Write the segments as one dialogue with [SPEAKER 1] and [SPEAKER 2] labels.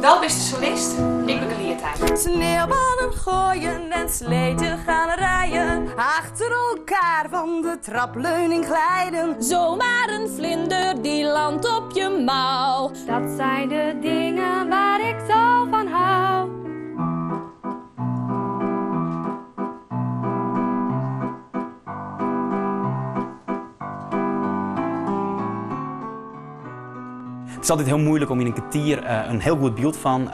[SPEAKER 1] Wel beste solist, ik begeleid hij.
[SPEAKER 2] Sneeuwballen gooien en sleten gaan rijden. Achter elkaar van de trapleuning glijden.
[SPEAKER 3] Zomaar een vlinder die landt op je mouw.
[SPEAKER 4] Dat zijn de dingen waar ik zo van hou.
[SPEAKER 5] Het is altijd heel moeilijk om in een kwartier een heel goed beeld van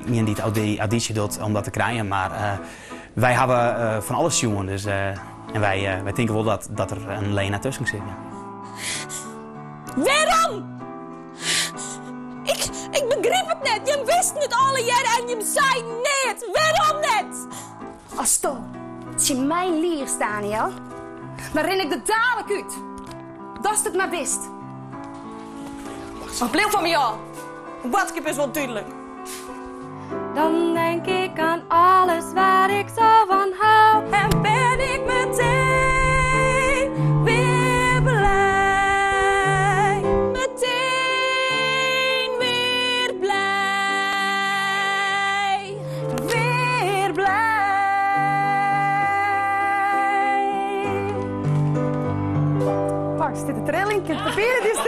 [SPEAKER 5] iemand die het auditie doet om dat te krijgen. Maar wij hebben van alles jongen, dus en wij denken wel dat er een Lena tussen zit. Ja.
[SPEAKER 3] Waarom? Ik begreep het net. Je wist het alle jaren en je zei niet. Waarom niet?
[SPEAKER 2] Als als je mijn lier staan, ja, dan ren ik de dadelijk uit. Dat is het maar best.
[SPEAKER 3] Maar blijf van me aan. Wat is wel duidelijk.
[SPEAKER 4] Dan denk ik aan alles waar ik zo van hou.
[SPEAKER 2] En ben ik meteen weer blij.
[SPEAKER 3] Meteen weer blij.
[SPEAKER 2] Weer blij. Wacht, zit de trilling? Ik heb het papier, dus